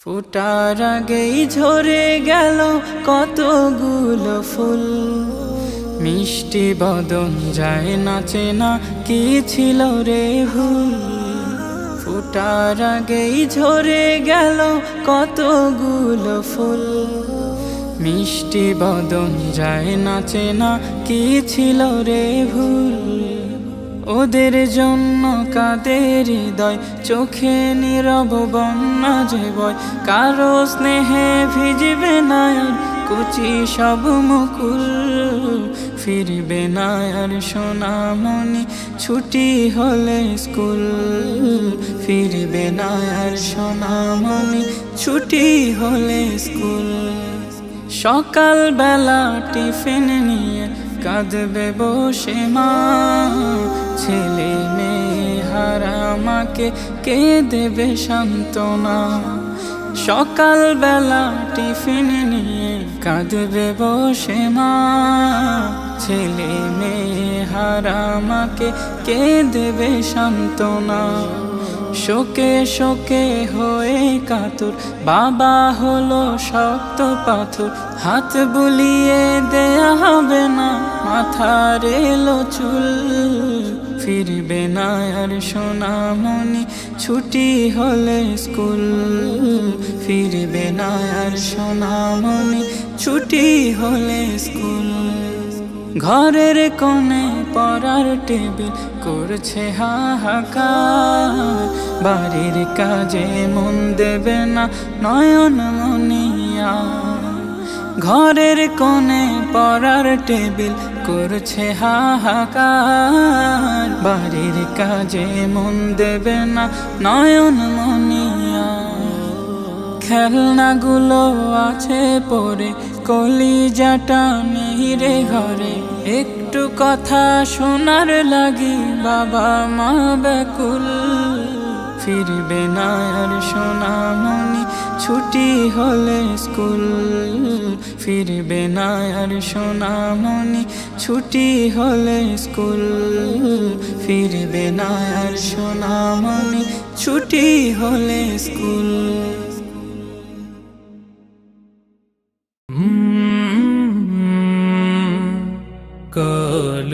ফুটার আগেই ঝরে গেল কতগুলো ফুল, মিষ্টি বদন যায় নাচে না কি ছিল রে ভুল। ফুটার আগেই ঝরে গেল কতগুলো ফুল, মিষ্টি বদন যায় নাচে না কি ছিল রে ভুল। ওদের জন্য কাঁদে হৃদয়, চোখে নীরব বন্যা যে বয়। কারো স্নেহে ভিজবে না আর কুচি সব মুকুল, ফিরবে না আর সোনামণি ছুটি হলে স্কুল। ফিরবে না আর সোনামণি ছুটি হলে স্কুল। সকালবেলা টিফিন নিয়ে কাঁদবে বসে মা, ছেলে মেয়ে হারা মাকে কে দেবে সান্ত্বনা। সকালবেলা টিফিন নিয়ে কাঁদবে বসে মা, ছেলে মেয়ে হারা মাকে কে দেবে সান্ত্বনা। শোকে শোকে হয়ে কাতর, বাবা হলো শক্ত পাথর। হাত বুলিয়ে দেয়া হবে না, মাথার এলো চুল। ফিরবে না আর সোনামণি ছুটি হলে স্কুল। ফিরবে না আর সোনামণি ছুটি হলে স্কুল। ঘরের কোণে পড়ার টেবিল করছে হাহাকার, বাড়ির কাজে মন দেবে না নয়ন মনিয়া। ঘরের কোণে পড়ার টেবিল করছে হাহাকার, বাড়ির কাজে মন দেবে না নয়ন মনিয়া। খেলনাগুলো আছে পড়ে, কলিজাটা নেই রে ঘরে। একটু কথা শোনার লাগি বাবা মা ব্যাকুল। ফিরবে না আর সোনামণি ছুটি হলে স্কুল। ফিরবে না আর সোনামণি ছুটি হলে স্কুল। ফিরবে না আর সোনামণি ছুটি হলে স্কুল। কাল